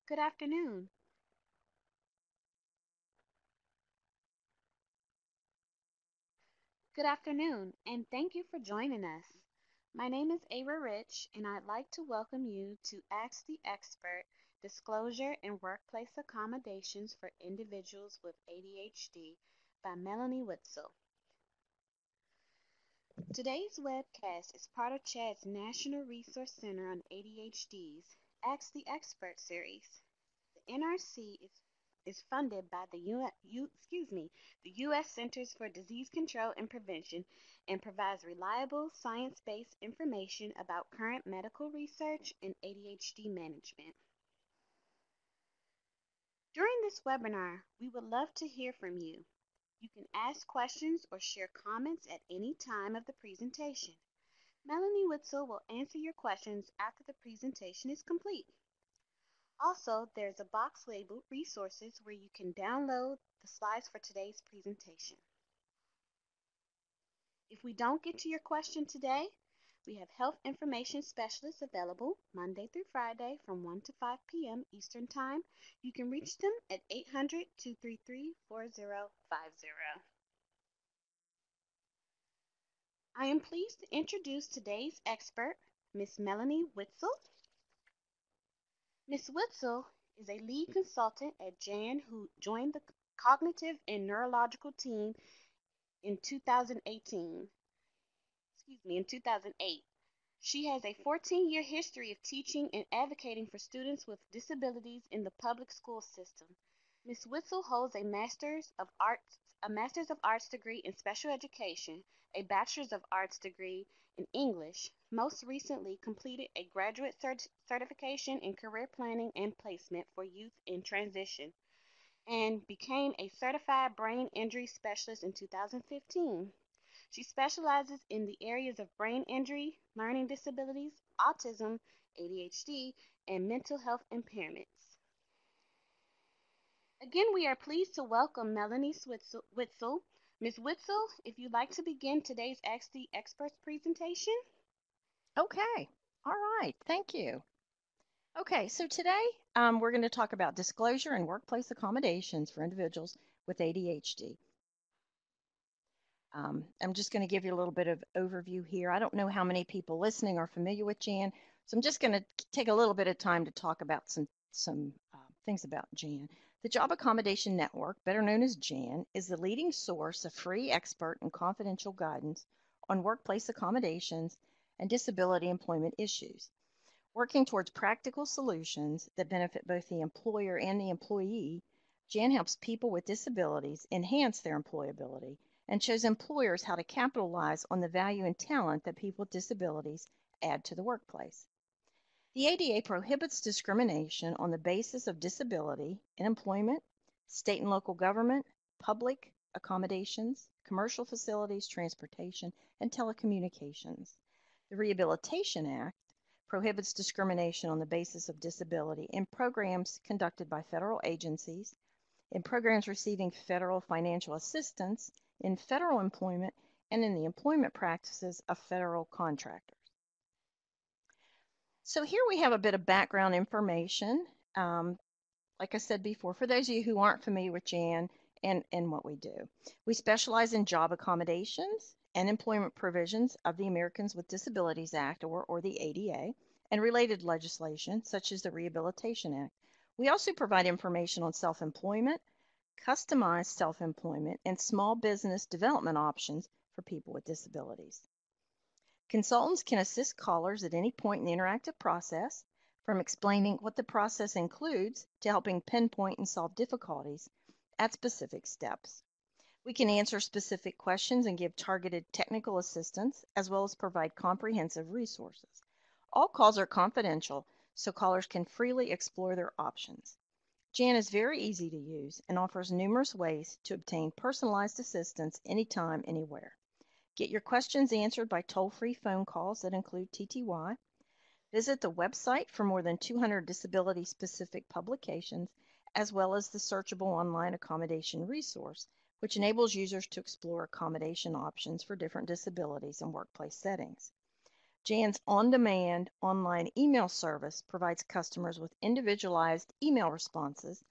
Good afternoon. Good afternoon, and thank you for joining us. My name is Ava Rich, and I'd like to welcome you to Ask the Expert Disclosure and Workplace Accommodations for Individuals with ADHD by Melanie Witzel. Today's webcast is part of CHAD's National Resource Center on ADHD's Ask the Expert series. The NRC is funded by the U.S. Centers for Disease Control and Prevention and provides reliable, science-based information about current medical research and ADHD management. During this webinar, we would love to hear from you. You can ask questions or share comments at any time of the presentation. Melanie Witzel will answer your questions after the presentation is complete. Also, there's a box labeled Resources where you can download the slides for today's presentation. If we don't get to your question today, we have health information specialists available Monday through Friday from 1 to 5 p.m. Eastern Time. You can reach them at 800-233-4050. I am pleased to introduce today's expert, Ms. Melanie Witzel. Ms. Witzel is a lead consultant at JAN who joined the cognitive and neurological team in 2018. In 2008. She has a 14-year history of teaching and advocating for students with disabilities in the public school system. Ms. Witzel holds a Master's of Arts degree in Special Education, a Bachelor's of Arts degree in English, most recently completed a graduate certification in career planning and placement for youth in transition, and became a certified brain injury specialist in 2015. She specializes in the areas of brain injury, learning disabilities, autism, ADHD, and mental health impairments. Again, we are pleased to welcome Melanie Witzel. Ms. Witzel, if you'd like to begin today's Ask the Experts presentation. Okay. All right. Thank you. Okay. So today we're going to talk about disclosure and workplace accommodations for individuals with ADHD. I'm just going to give you a little bit of overview here. I don't know how many people listening are familiar with Jan, so I'm just going to take a little bit of time to talk about some things about Jan. The Job Accommodation Network, better known as JAN, is the leading source of free, expert, and confidential guidance on workplace accommodations and disability employment issues. Working towards practical solutions that benefit both the employer and the employee, JAN helps people with disabilities enhance their employability and shows employers how to capitalize on the value and talent that people with disabilities add to the workplace. The ADA prohibits discrimination on the basis of disability in employment, state and local government, public accommodations, commercial facilities, transportation, and telecommunications. The Rehabilitation Act prohibits discrimination on the basis of disability in programs conducted by federal agencies, in programs receiving federal financial assistance, in federal employment, and in the employment practices of federal contractors. So here we have a bit of background information. Like I said before, for those of you who aren't familiar with JAN and what we do, we specialize in job accommodations and employment provisions of the Americans with Disabilities Act, or the ADA, and related legislation such as the Rehabilitation Act. We also provide information on self-employment, customized self-employment, and small business development options for people with disabilities. Consultants can assist callers at any point in the interactive process, from explaining what the process includes to helping pinpoint and solve difficulties at specific steps. We can answer specific questions and give targeted technical assistance, as well as provide comprehensive resources. All calls are confidential, so callers can freely explore their options. JAN is very easy to use and offers numerous ways to obtain personalized assistance anytime, anywhere. Get your questions answered by toll-free phone calls that include TTY. Visit the website for more than 200 disability-specific publications, as well as the searchable online accommodation resource, which enables users to explore accommodation options for different disabilities and workplace settings. Jan's on-demand online email service provides customers with individualized email responses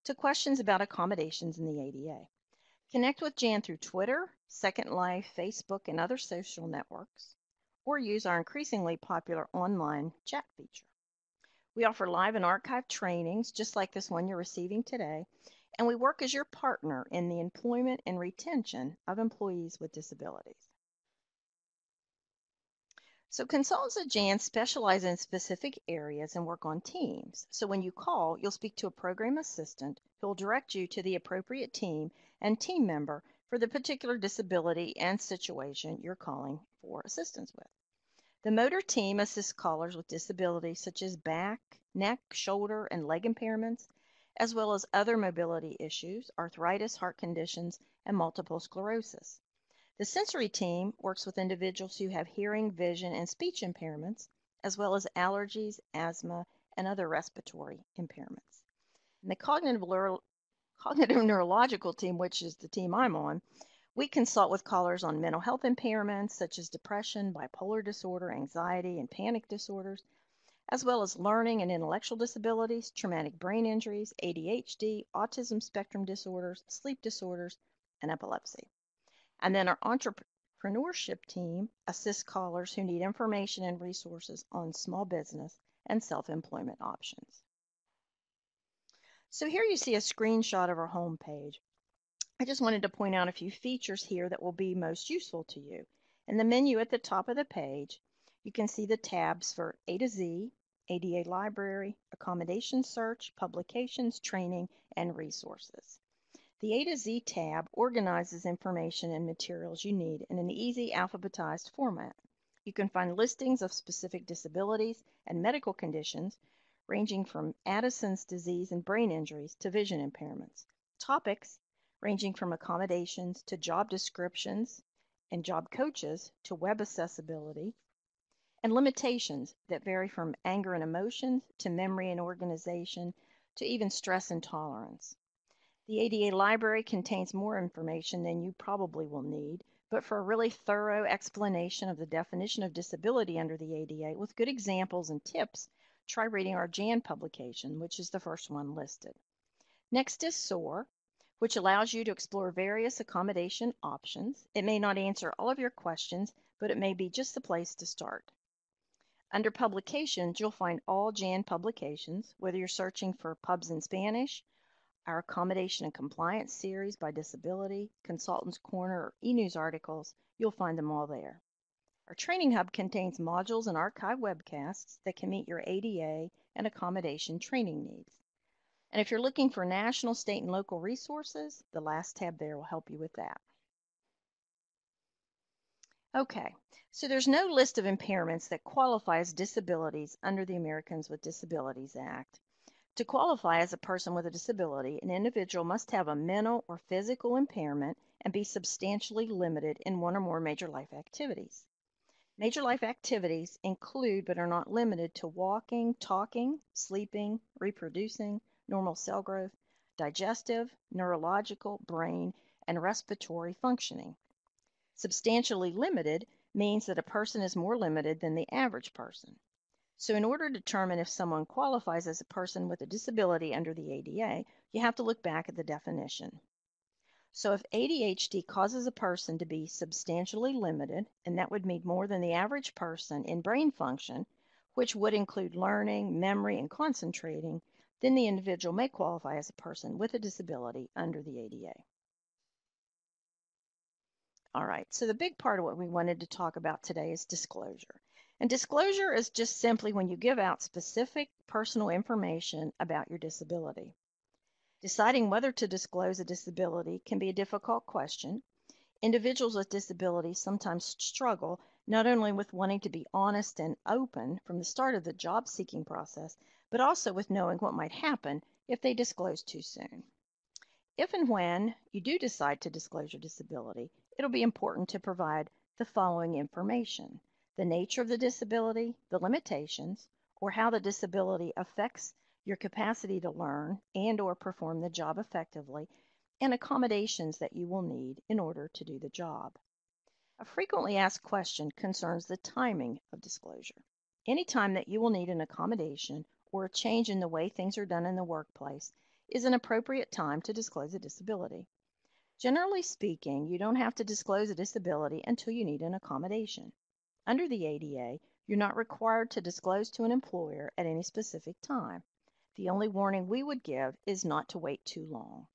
to questions about accommodations in the ADA. Connect with Jan through Twitter, Second Life, Facebook, and other social networks, or use our increasingly popular online chat feature. We offer live and archived trainings just like this one you're receiving today, and we work as your partner in the employment and retention of employees with disabilities. So consultants at Jan specialize in specific areas and work on teams. So when you call, you'll speak to a program assistant who will direct you to the appropriate team and team member for the particular disability and situation you're calling for assistance with. The motor team assists callers with disabilities such as back, neck, shoulder, and leg impairments, as well as other mobility issues, arthritis, heart conditions, and multiple sclerosis. The sensory team works with individuals who have hearing, vision, and speech impairments, as well as allergies, asthma, and other respiratory impairments. And the cognitive neurological team, which is the team I'm on, we consult with callers on mental health impairments such as depression, bipolar disorder, anxiety, and panic disorders, as well as learning and intellectual disabilities, traumatic brain injuries, ADHD, autism spectrum disorders, sleep disorders, and epilepsy. And then our entrepreneurship team assists callers who need information and resources on small business and self-employment options. So here you see a screenshot of our homepage. I just wanted to point out a few features here that will be most useful to you. In the menu at the top of the page, you can see the tabs for A to Z, ADA Library, Accommodation Search, Publications, Training, and Resources. The A to Z tab organizes information and materials you need in an easy alphabetized format. You can find listings of specific disabilities and medical conditions ranging from Addison's disease and brain injuries to vision impairments, topics ranging from accommodations to job descriptions and job coaches to web accessibility, and limitations that vary from anger and emotions to memory and organization to even stress and tolerance. The ADA library contains more information than you probably will need, but for a really thorough explanation of the definition of disability under the ADA with good examples and tips, try reading our Jan publication, which is the first one listed. Next is SOAR, which allows you to explore various accommodation options. It may not answer all of your questions, but it may be just the place to start. Under Publications, you'll find all Jan publications, whether you're searching for Pubs in Spanish, our Accommodation and Compliance series by disability, Consultants Corner, or e-news articles, you'll find them all there. Our Training Hub contains modules and archive webcasts that can meet your ADA and accommodation training needs. And if you're looking for national, state, and local resources, the last tab there will help you with that. Okay, so there's no list of impairments that qualify as disabilities under the Americans with Disabilities Act. To qualify as a person with a disability, an individual must have a mental or physical impairment and be substantially limited in one or more major life activities. Major life activities include but are not limited to walking, talking, sleeping, reproducing, normal cell growth, digestive, neurological, brain, and respiratory functioning. Substantially limited means that a person is more limited than the average person. So in order to determine if someone qualifies as a person with a disability under the ADA, you have to look back at the definition. So if ADHD causes a person to be substantially limited, and that would mean more than the average person in brain function, which would include learning, memory, and concentrating, then the individual may qualify as a person with a disability under the ADA. All right, so the big part of what we wanted to talk about today is disclosure. And disclosure is just simply when you give out specific personal information about your disability. Deciding whether to disclose a disability can be a difficult question. Individuals with disabilities sometimes struggle not only with wanting to be honest and open from the start of the job seeking process, but also with knowing what might happen if they disclose too soon. If and when you do decide to disclose your disability, it'll be important to provide the following information: the nature of the disability, the limitations, or how the disability affects your capacity to learn and or perform the job effectively, and accommodations that you will need in order to do the job. A frequently asked question concerns the timing of disclosure. Any time that you will need an accommodation or a change in the way things are done in the workplace is an appropriate time to disclose a disability. Generally speaking, you don't have to disclose a disability until you need an accommodation. Under the ADA, you're not required to disclose to an employer at any specific time. The only warning we would give is not to wait too long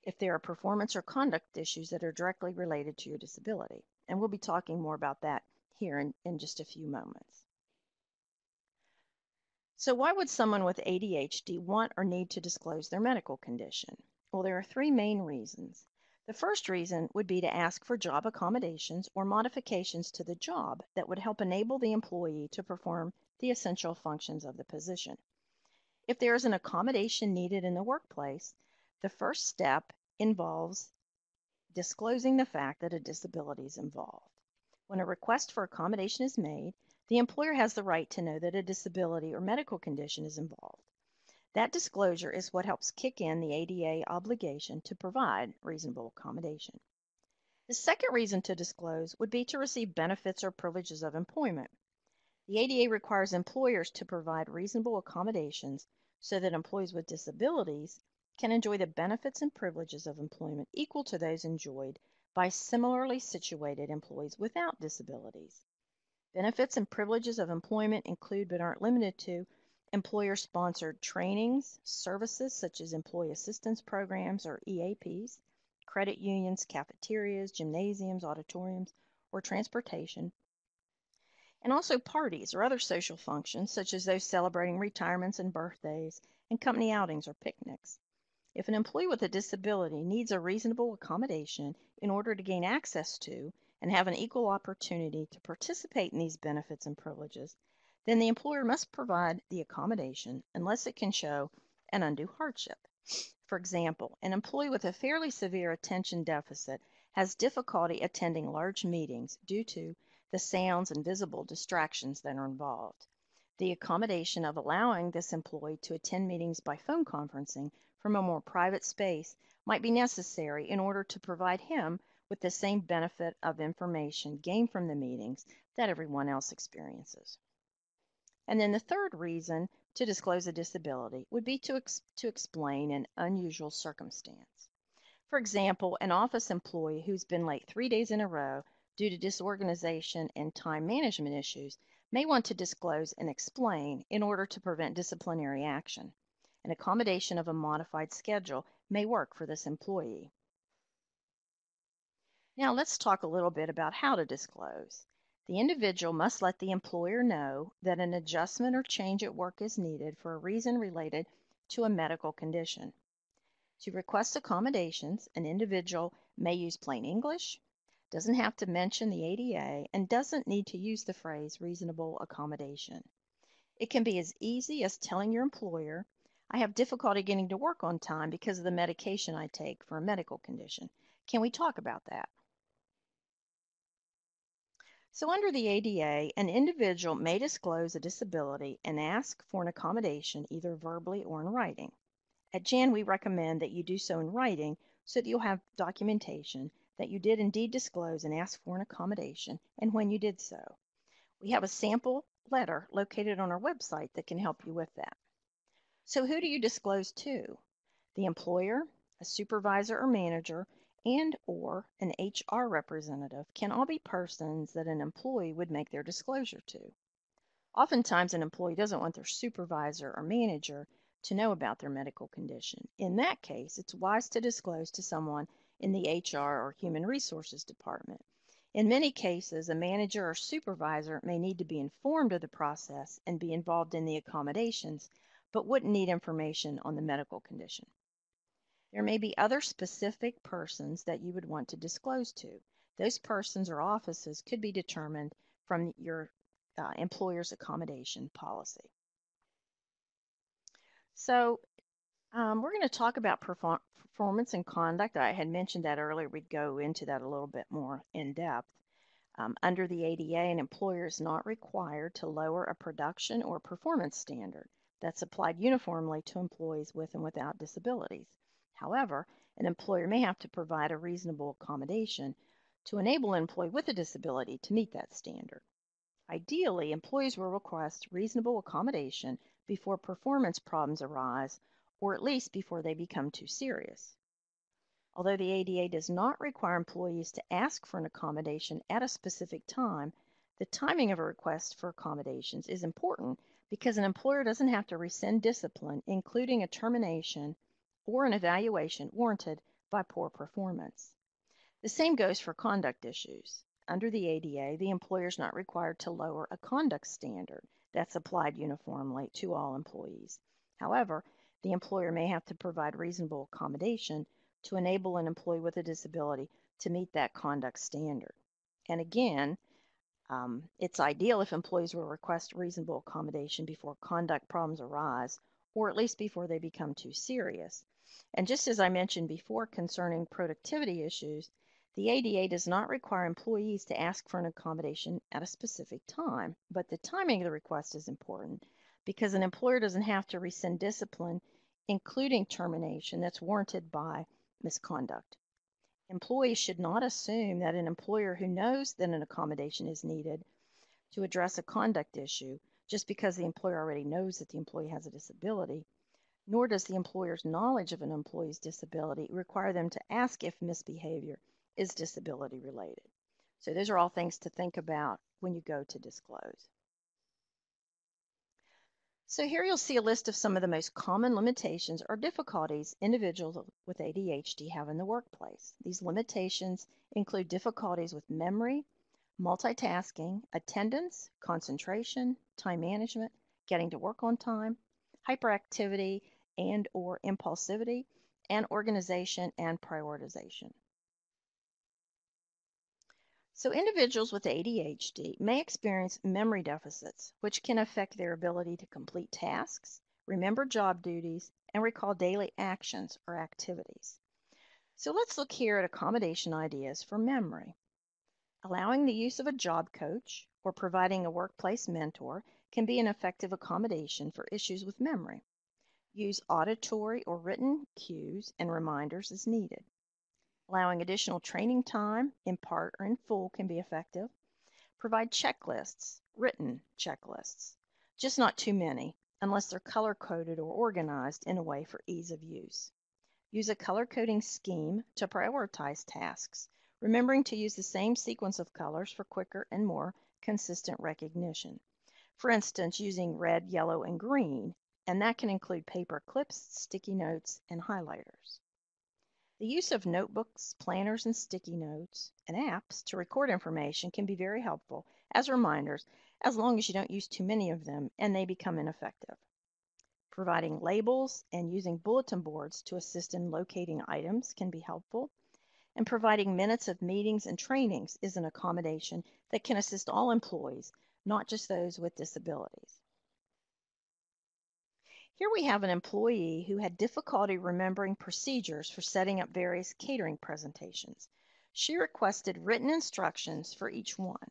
if there are performance or conduct issues that are directly related to your disability. And we'll be talking more about that here in just a few moments. So why would someone with ADHD want or need to disclose their medical condition? Well, there are three main reasons. The first reason would be to ask for job accommodations or modifications to the job that would help enable the employee to perform the essential functions of the position. If there is an accommodation needed in the workplace, the first step involves disclosing the fact that a disability is involved. When a request for accommodation is made, the employer has the right to know that a disability or medical condition is involved. That disclosure is what helps kick in the ADA obligation to provide reasonable accommodation. The second reason to disclose would be to receive benefits or privileges of employment. The ADA requires employers to provide reasonable accommodations so that employees with disabilities can enjoy the benefits and privileges of employment equal to those enjoyed by similarly situated employees without disabilities. Benefits and privileges of employment include but aren't limited to employer-sponsored trainings, services such as employee assistance programs or EAPs, credit unions, cafeterias, gymnasiums, auditoriums, or transportation, and also parties or other social functions such as those celebrating retirements and birthdays, and company outings or picnics. If an employee with a disability needs a reasonable accommodation in order to gain access to and have an equal opportunity to participate in these benefits and privileges, then the employer must provide the accommodation unless it can show an undue hardship. For example, an employee with a fairly severe attention deficit has difficulty attending large meetings due to the sounds and visible distractions that are involved. The accommodation of allowing this employee to attend meetings by phone conferencing from a more private space might be necessary in order to provide him with the same benefit of information gained from the meetings that everyone else experiences. And then the third reason to disclose a disability would be to explain an unusual circumstance. For example, an office employee who's been late 3 days in a row due to disorganization and time management issues may want to disclose and explain in order to prevent disciplinary action. An accommodation of a modified schedule may work for this employee. Now let's talk a little bit about how to disclose. The individual must let the employer know that an adjustment or change at work is needed for a reason related to a medical condition. To request accommodations, an individual may use plain English, doesn't have to mention the ADA, and doesn't need to use the phrase reasonable accommodation. It can be as easy as telling your employer, I have difficulty getting to work on time because of the medication I take for a medical condition. Can we talk about that? So under the ADA, an individual may disclose a disability and ask for an accommodation either verbally or in writing. At JAN, we recommend that you do so in writing so that you'll have documentation that you did indeed disclose and ask for an accommodation and when you did so. We have a sample letter located on our website that can help you with that. So who do you disclose to? The employer, a supervisor or manager, and or an HR representative can all be persons that an employee would make their disclosure to. Oftentimes, an employee doesn't want their supervisor or manager to know about their medical condition. In that case, it's wise to disclose to someone in the HR or Human Resources Department. In many cases, a manager or supervisor may need to be informed of the process and be involved in the accommodations, but wouldn't need information on the medical condition. There may be other specific persons that you would want to disclose to. Those persons or offices could be determined from your employer's accommodation policy. So we're going to talk about performance and conduct. I had mentioned that earlier. We'd go into that a little bit more in depth. Under the ADA, an employer is not required to lower a production or performance standard that's applied uniformly to employees with and without disabilities. However, an employer may have to provide a reasonable accommodation to enable an employee with a disability to meet that standard. Ideally, employees will request reasonable accommodation before performance problems arise, or at least before they become too serious. Although the ADA does not require employees to ask for an accommodation at a specific time, the timing of a request for accommodations is important because an employer doesn't have to rescind discipline, including a termination or an evaluation warranted by poor performance. The same goes for conduct issues. Under the ADA, the employer is not required to lower a conduct standard that's applied uniformly to all employees. However, the employer may have to provide reasonable accommodation to enable an employee with a disability to meet that conduct standard. And again, it's ideal if employees will request reasonable accommodation before conduct problems arise, or at least before they become too serious. And just as I mentioned before concerning productivity issues, the ADA does not require employees to ask for an accommodation at a specific time, but the timing of the request is important because an employer doesn't have to rescind discipline, including termination, that's warranted by misconduct. Employees should not assume that an employer who knows that an accommodation is needed to address a conduct issue just because the employer already knows that the employee has a disability, nor does the employer's knowledge of an employee's disability require them to ask if misbehavior is disability related. So those are all things to think about when you go to disclose. So here you'll see a list of some of the most common limitations or difficulties individuals with ADHD have in the workplace. These limitations include difficulties with memory, multitasking, attendance, concentration, time management, getting to work on time, hyperactivity and or impulsivity, and organization and prioritization. So individuals with ADHD may experience memory deficits, which can affect their ability to complete tasks, remember job duties, and recall daily actions or activities. So let's look here at accommodation ideas for memory. Allowing the use of a job coach or providing a workplace mentor can be an effective accommodation for issues with memory. Use auditory or written cues and reminders as needed. Allowing additional training time, in part or in full, can be effective. Provide checklists, written checklists, just not too many, unless they're color-coded or organized in a way for ease of use. Use a color-coding scheme to prioritize tasks, remembering to use the same sequence of colors for quicker and more consistent recognition. For instance, using red, yellow, and green, and that can include paper clips, sticky notes, and highlighters. The use of notebooks, planners, and sticky notes and apps to record information can be very helpful as reminders as long as you don't use too many of them and they become ineffective. Providing labels and using bulletin boards to assist in locating items can be helpful. And providing minutes of meetings and trainings is an accommodation that can assist all employees, not just those with disabilities. Here we have an employee who had difficulty remembering procedures for setting up various catering presentations. She requested written instructions for each one.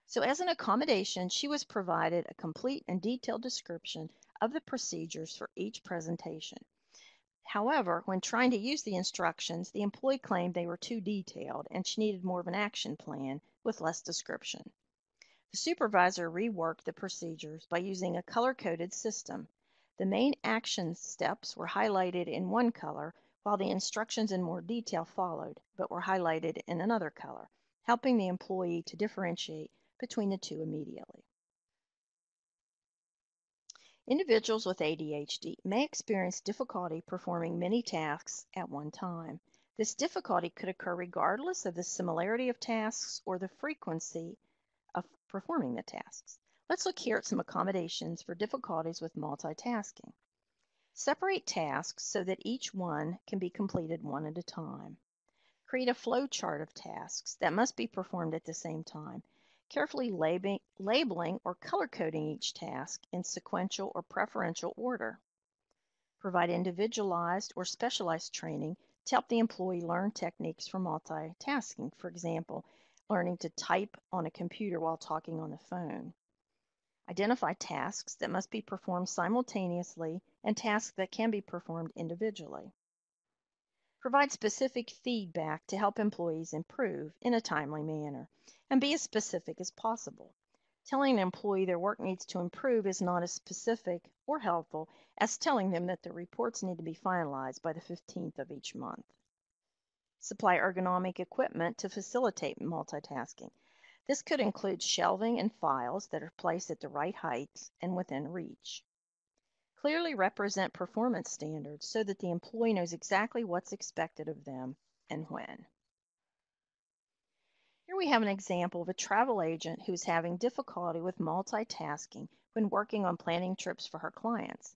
So as an accommodation, she was provided a complete and detailed description of the procedures for each presentation. However, when trying to use the instructions, the employee claimed they were too detailed and she needed more of an action plan with less description. The supervisor reworked the procedures by using a color-coded system. The main action steps were highlighted in one color, while the instructions in more detail followed, but were highlighted in another color, helping the employee to differentiate between the two immediately. Individuals with ADHD may experience difficulty performing many tasks at one time. This difficulty could occur regardless of the similarity of tasks or the frequency of performing the tasks. Let's look here at some accommodations for difficulties with multitasking. Separate tasks so that each one can be completed one at a time. Create a flow chart of tasks that must be performed at the same time, carefully labeling or color-coding each task in sequential or preferential order. Provide individualized or specialized training to help the employee learn techniques for multitasking. For example, learning to type on a computer while talking on the phone. Identify tasks that must be performed simultaneously and tasks that can be performed individually. Provide specific feedback to help employees improve in a timely manner, and be as specific as possible. Telling an employee their work needs to improve is not as specific or helpful as telling them that their reports need to be finalized by the 15th of each month. Supply ergonomic equipment to facilitate multitasking. This could include shelving and files that are placed at the right heights and within reach. Clearly represent performance standards so that the employee knows exactly what's expected of them and when. Here we have an example of a travel agent who is having difficulty with multitasking when working on planning trips for her clients.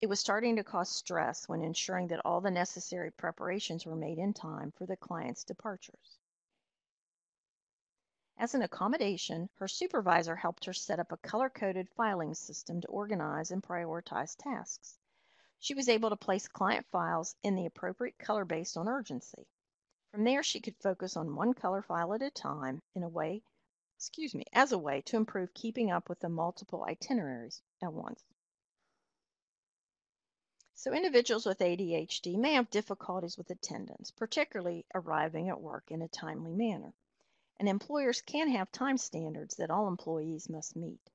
It was starting to cause stress when ensuring that all the necessary preparations were made in time for the client's departures. As an accommodation, her supervisor helped her set up a color-coded filing system to organize and prioritize tasks. She was able to place client files in the appropriate color based on urgency. From there, she could focus on one color file at a time as a way to improve keeping up with the multiple itineraries at once. So individuals with ADHD may have difficulties with attendance, particularly arriving at work in a timely manner. And employers can have time standards that all employees must meet.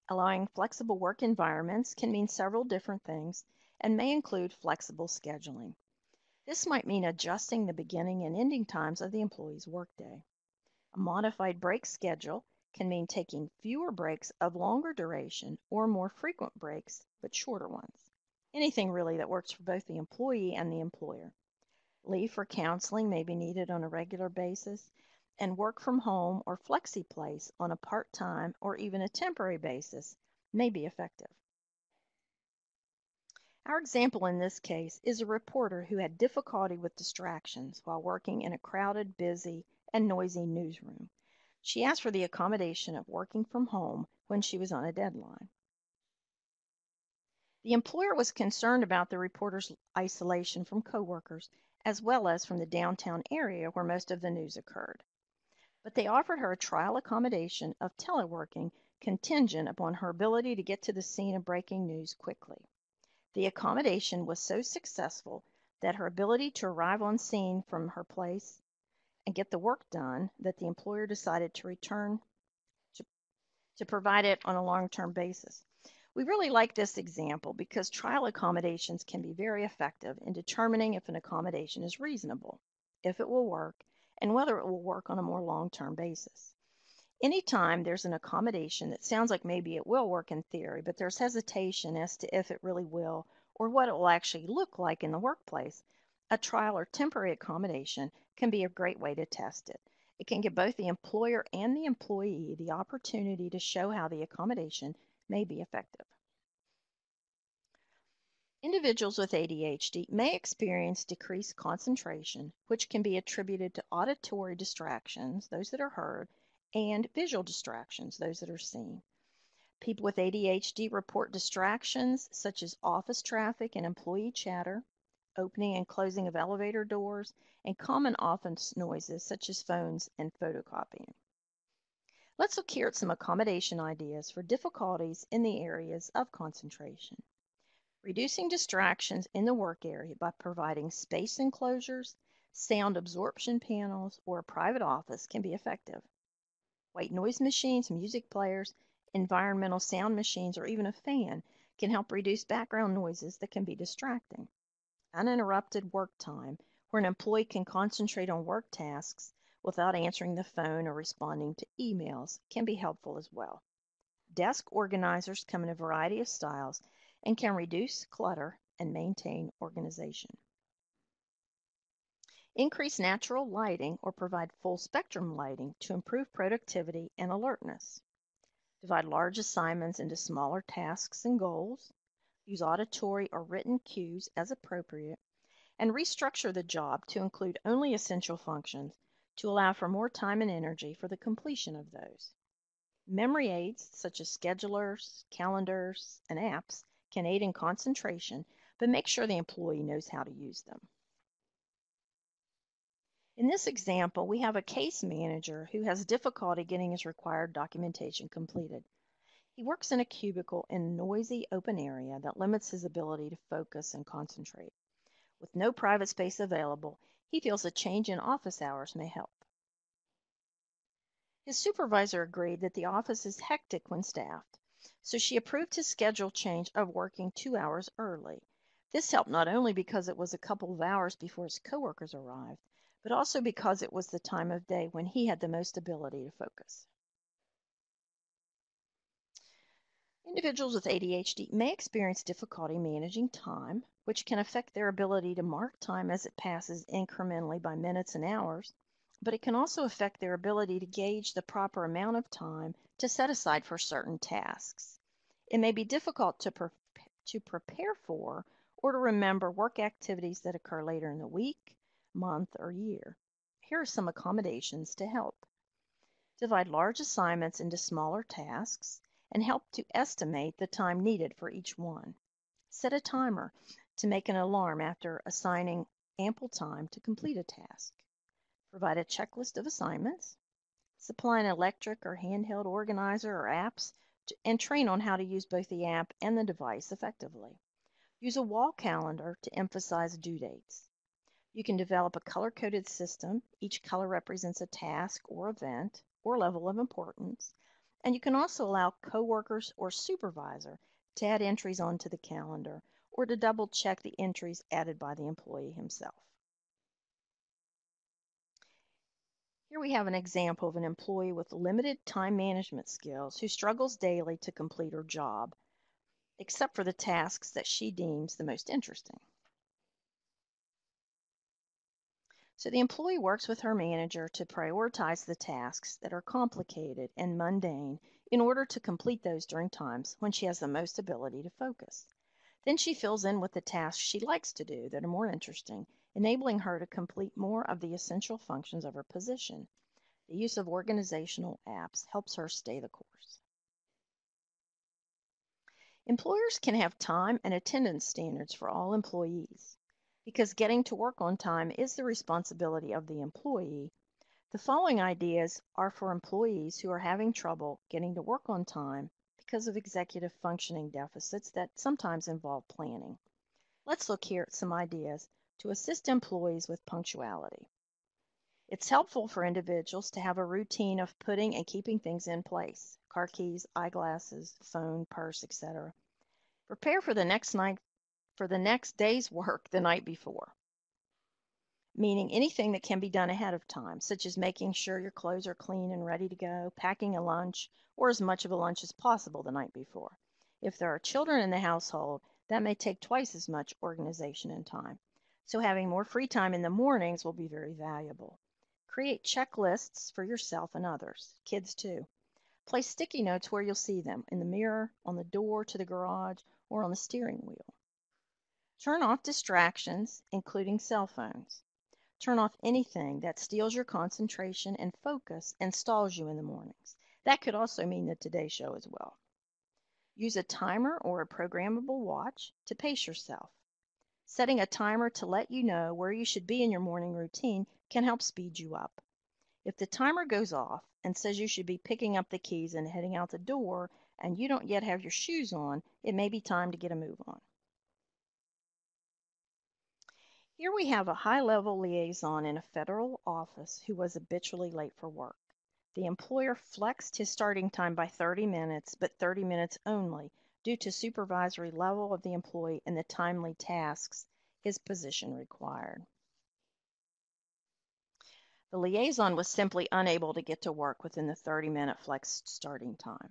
Allowing flexible work environments can mean several different things and may include flexible scheduling. This might mean adjusting the beginning and ending times of the employee's workday. A modified break schedule can mean taking fewer breaks of longer duration or more frequent breaks but shorter ones. Anything really that works for both the employee and the employer. Leave for counseling may be needed on a regular basis, and work from home or flexi-place on a part-time or even a temporary basis may be effective. Our example in this case is a reporter who had difficulty with distractions while working in a crowded, busy, and noisy newsroom. She asked for the accommodation of working from home when she was on a deadline. The employer was concerned about the reporter's isolation from coworkers as well as from the downtown area where most of the news occurred. But they offered her a trial accommodation of teleworking contingent upon her ability to get to the scene of breaking news quickly. The accommodation was so successful that her ability to arrive on scene from her place and get the work done that the employer decided to return to provide it on a long-term basis. We really like this example because trial accommodations can be very effective in determining if an accommodation is reasonable, if it will work, and whether it will work on a more long-term basis. Anytime there's an accommodation that sounds like maybe it will work in theory, but there's hesitation as to if it really will or what it will actually look like in the workplace, a trial or temporary accommodation can be a great way to test it. It can give both the employer and the employee the opportunity to show how the accommodation may be effective. Individuals with ADHD may experience decreased concentration, which can be attributed to auditory distractions, those that are heard, and visual distractions, those that are seen. People with ADHD report distractions such as office traffic and employee chatter, opening and closing of elevator doors, and common office noises such as phones and photocopying. Let's look here at some accommodation ideas for difficulties in the areas of concentration. Reducing distractions in the work area by providing space enclosures, sound absorption panels, or a private office can be effective. White noise machines, music players, environmental sound machines, or even a fan can help reduce background noises that can be distracting. Uninterrupted work time, where an employee can concentrate on work tasks without answering the phone or responding to emails, can be helpful as well. Desk organizers come in a variety of styles and can reduce clutter and maintain organization. Increase natural lighting or provide full spectrum lighting to improve productivity and alertness. Divide large assignments into smaller tasks and goals. Use auditory or written cues as appropriate, and restructure the job to include only essential functions to allow for more time and energy for the completion of those. Memory aids such as schedulers, calendars, and apps can aid in concentration, but make sure the employee knows how to use them. In this example, we have a case manager who has difficulty getting his required documentation completed. He works in a cubicle in a noisy open area that limits his ability to focus and concentrate. With no private space available, he feels a change in office hours may help. His supervisor agreed that the office is hectic when staffed, so she approved his schedule change of working 2 hours early. This helped not only because it was a couple of hours before his coworkers arrived, but also because it was the time of day when he had the most ability to focus. Individuals with ADHD may experience difficulty managing time, which can affect their ability to mark time as it passes incrementally by minutes and hours, but it can also affect their ability to gauge the proper amount of time to set aside for certain tasks. It may be difficult to prepare for or to remember work activities that occur later in the week, month, or year. Here are some accommodations to help. Divide large assignments into smaller tasks and help to estimate the time needed for each one. Set a timer to make an alarm after assigning ample time to complete a task. Provide a checklist of assignments. Supply an electric or handheld organizer or apps and train on how to use both the app and the device effectively. Use a wall calendar to emphasize due dates. You can develop a color-coded system. Each color represents a task or event or level of importance. And you can also allow coworkers or supervisor to add entries onto the calendar or to double check the entries added by the employee himself. Here we have an example of an employee with limited time management skills who struggles daily to complete her job, except for the tasks that she deems the most interesting. So the employee works with her manager to prioritize the tasks that are complicated and mundane in order to complete those during times when she has the most ability to focus. Then she fills in with the tasks she likes to do that are more interesting, enabling her to complete more of the essential functions of her position. The use of organizational apps helps her stay the course. Employers can have time and attendance standards for all employees. Because getting to work on time is the responsibility of the employee, the following ideas are for employees who are having trouble getting to work on time because of executive functioning deficits that sometimes involve planning. Let's look here at some ideas to assist employees with punctuality. It's helpful for individuals to have a routine of putting and keeping things in place: car keys, eyeglasses, phone, purse, etc. Prepare for the next day's work the night before, meaning anything that can be done ahead of time, such as making sure your clothes are clean and ready to go, packing a lunch, or as much of a lunch as possible the night before. If there are children in the household, that may take twice as much organization and time. So having more free time in the mornings will be very valuable. Create checklists for yourself and others, kids too. Place sticky notes where you'll see them: in the mirror, on the door to the garage, or on the steering wheel. Turn off distractions, including cell phones. Turn off anything that steals your concentration and focus and stalls you in the mornings. That could also mean the Today Show as well. Use a timer or a programmable watch to pace yourself. Setting a timer to let you know where you should be in your morning routine can help speed you up. If the timer goes off and says you should be picking up the keys and heading out the door and you don't yet have your shoes on, it may be time to get a move on. Here we have a high-level liaison in a federal office who was habitually late for work. The employer flexed his starting time by 30 minutes, but 30 minutes only, due to supervisory level of the employee and the timely tasks his position required. The liaison was simply unable to get to work within the 30-minute flexed starting time.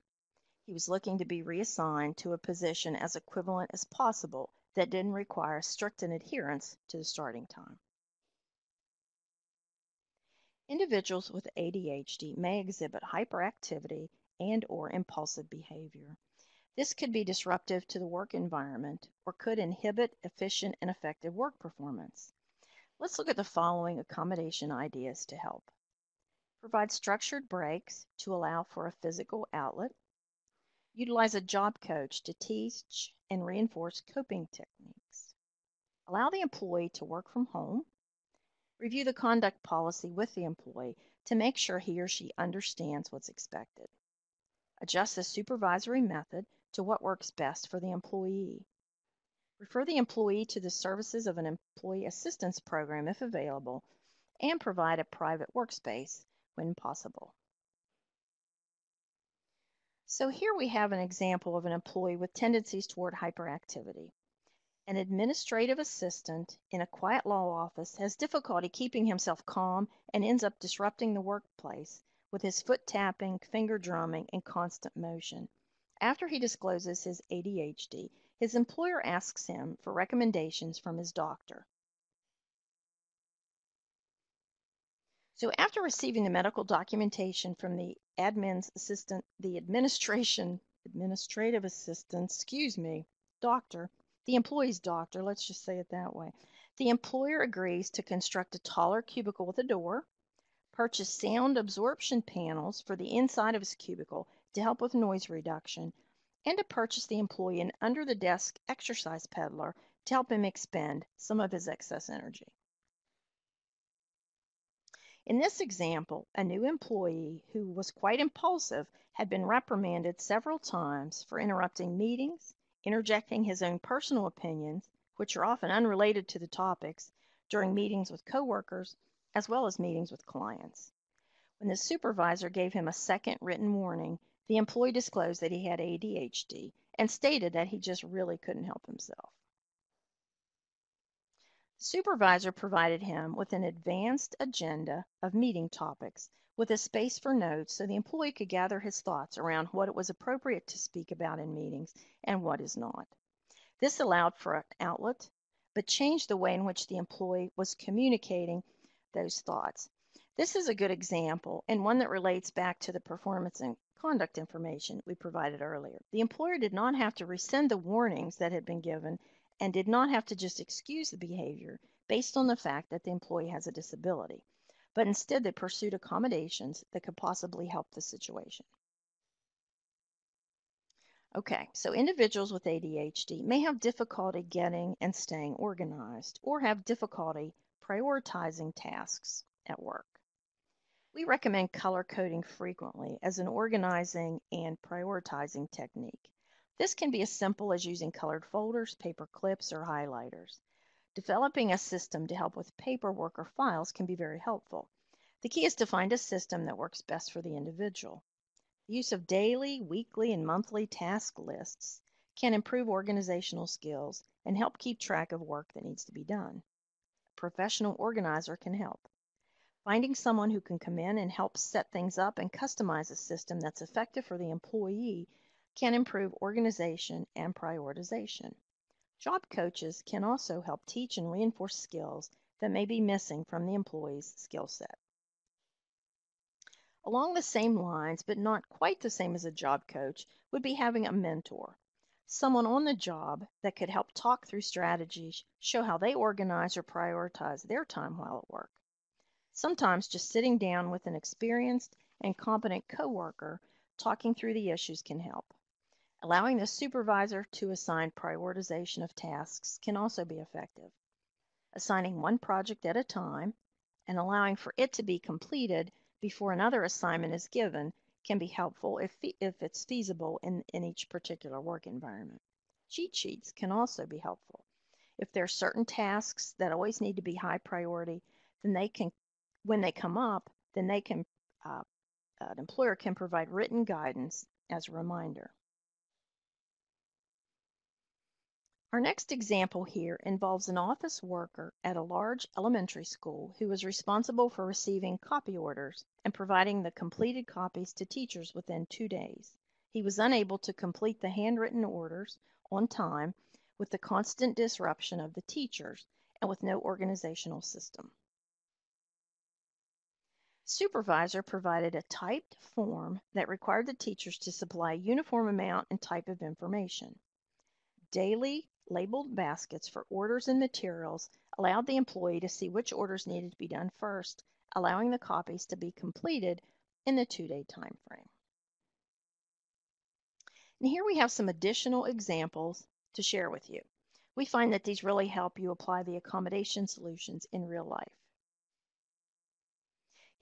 He was looking to be reassigned to a position as equivalent as possible that didn't require strict adherence to the starting time. Individuals with ADHD may exhibit hyperactivity and/or impulsive behavior. This could be disruptive to the work environment or could inhibit efficient and effective work performance. Let's look at the following accommodation ideas to help. Provide structured breaks to allow for a physical outlet. Utilize a job coach to teach and reinforce coping techniques. Allow the employee to work from home. Review the conduct policy with the employee to make sure he or she understands what's expected. Adjust the supervisory method to what works best for the employee. refer the employee to the services of an employee assistance program if available, and provide a private workspace when possible. So here we have an example of an employee with tendencies toward hyperactivity. An administrative assistant in a quiet law office has difficulty keeping himself calm and ends up disrupting the workplace with his foot tapping, finger drumming, and constant motion. After he discloses his ADHD, his employer asks him for recommendations from his doctor. So after receiving the medical documentation from the administrative assistant, doctor, the employee's doctor, let's just say it that way, the employer agrees to construct a taller cubicle with a door, purchase sound absorption panels for the inside of his cubicle to help with noise reduction, and to purchase the employee an under-the-desk exercise peddler to help him expend some of his excess energy. In this example, a new employee who was quite impulsive had been reprimanded several times for interrupting meetings, interjecting his own personal opinions, which are often unrelated to the topics, during meetings with coworkers, as well as meetings with clients. When the supervisor gave him a second written warning, the employee disclosed that he had ADHD and stated that he just really couldn't help himself. The supervisor provided him with an advanced agenda of meeting topics with a space for notes so the employee could gather his thoughts around what it was appropriate to speak about in meetings and what is not. This allowed for an outlet, but changed the way in which the employee was communicating those thoughts. This is a good example and one that relates back to the performance and conduct information we provided earlier. The employer did not have to rescind the warnings that had been given and did not have to just excuse the behavior based on the fact that the employee has a disability, but instead they pursued accommodations that could possibly help the situation. Okay, so individuals with ADHD may have difficulty getting and staying organized or have difficulty prioritizing tasks at work. We recommend color coding frequently as an organizing and prioritizing technique. This can be as simple as using colored folders, paper clips, or highlighters. Developing a system to help with paperwork or files can be very helpful. The key is to find a system that works best for the individual. The use of daily, weekly, and monthly task lists can improve organizational skills and help keep track of work that needs to be done. A professional organizer can help. Finding someone who can come in and help set things up and customize a system that's effective for the employee can improve organization and prioritization. Job coaches can also help teach and reinforce skills that may be missing from the employee's skill set. Along the same lines, but not quite the same as a job coach, would be having a mentor, someone on the job that could help talk through strategies, show how they organize or prioritize their time while at work. Sometimes just sitting down with an experienced and competent coworker talking through the issues can help. Allowing the supervisor to assign prioritization of tasks can also be effective. Assigning one project at a time and allowing for it to be completed before another assignment is given can be helpful if it's feasible in each particular work environment. Cheat sheets can also be helpful. If there are certain tasks that always need to be high priority, then when they come up, then an employer can provide written guidance as a reminder. Our next example here involves an office worker at a large elementary school who was responsible for receiving copy orders and providing the completed copies to teachers within 2 days. He was unable to complete the handwritten orders on time with the constant disruption of the teachers and with no organizational system. Supervisor provided a typed form that required the teachers to supply a uniform amount and type of information. Daily labeled baskets for orders and materials allowed the employee to see which orders needed to be done first, allowing the copies to be completed in the 2-day time frame. And here we have some additional examples to share with you. We find that these really help you apply the accommodation solutions in real life.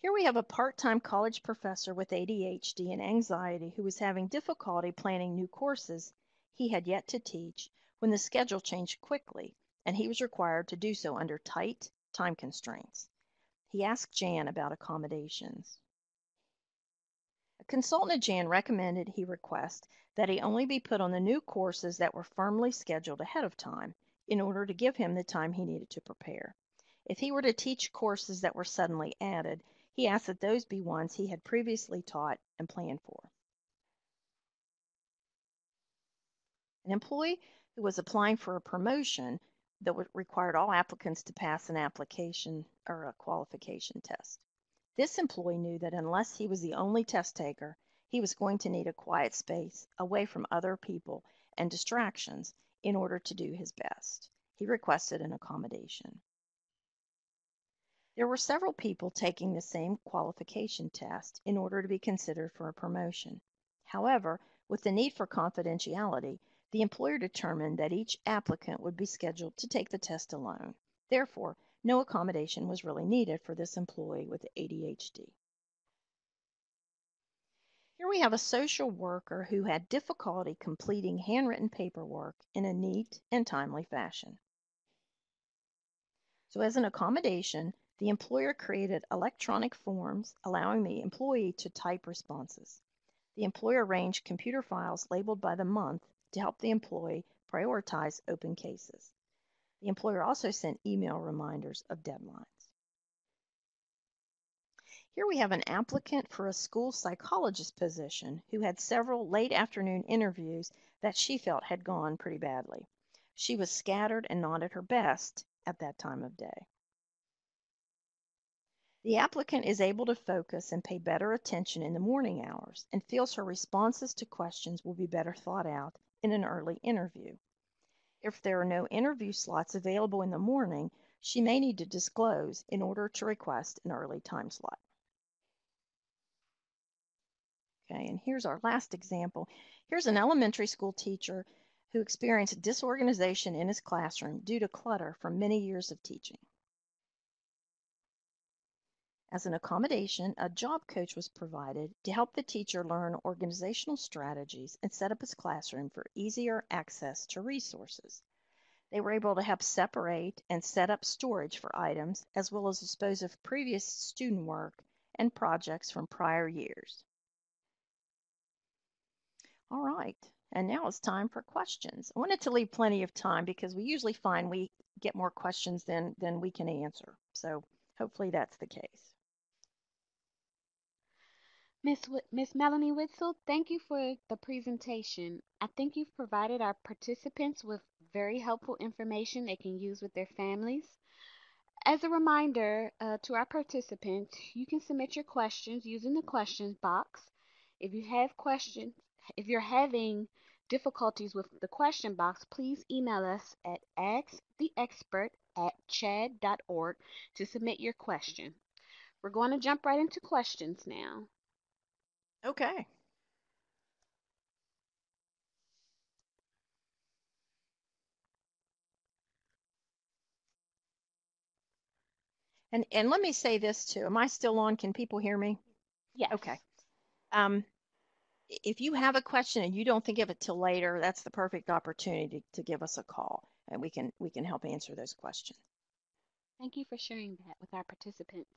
Here we have a part-time college professor with ADHD and anxiety who was having difficulty planning new courses he had yet to teach when the schedule changed quickly and he was required to do so under tight time constraints. He asked Jan about accommodations. A consultant at Jan recommended he request that he only be put on the new courses that were firmly scheduled ahead of time in order to give him the time he needed to prepare. If he were to teach courses that were suddenly added, he asked that those be ones he had previously taught and planned for. An employee who was applying for a promotion that required all applicants to pass an application or a qualification test. This employee knew that unless he was the only test taker, he was going to need a quiet space away from other people and distractions in order to do his best. He requested an accommodation. There were several people taking the same qualification test in order to be considered for a promotion. However, with the need for confidentiality, the employer determined that each applicant would be scheduled to take the test alone. Therefore, no accommodation was really needed for this employee with ADHD. Here we have a social worker who had difficulty completing handwritten paperwork in a neat and timely fashion. So as an accommodation, the employer created electronic forms allowing the employee to type responses. The employer arranged computer files labeled by the month to help the employee prioritize open cases. The employer also sent email reminders of deadlines. Here we have an applicant for a school psychologist position who had several late afternoon interviews that she felt had gone pretty badly. She was scattered and not at her best at that time of day. The applicant is able to focus and pay better attention in the morning hours and feels her responses to questions will be better thought out in an early interview. If there are no interview slots available in the morning, she may need to disclose in order to request an early time slot. Okay, and here's our last example. Here's an elementary school teacher who experienced disorganization in his classroom due to clutter from many years of teaching. As an accommodation, a job coach was provided to help the teacher learn organizational strategies and set up his classroom for easier access to resources. They were able to help separate and set up storage for items, as well as dispose of previous student work and projects from prior years. All right, and now it's time for questions. I wanted to leave plenty of time because we usually find we get more questions than we can answer. So hopefully that's the case. Miss Melanie Witzel, thank you for the presentation. I think you've provided our participants with very helpful information they can use with their families. As a reminder to our participants, you can submit your questions using the questions box. If you have questions, if you're having difficulties with the question box, please email us at asktheexpert@chad.org to submit your question. We're going to jump right into questions now. Okay. And let me say this too. Am I still on? Can people hear me? Yes. Okay. Um, if you have a question and you don't think of it till later, that's the perfect opportunity to give us a call, and we can help answer those questions. Thank you for sharing that with our participants.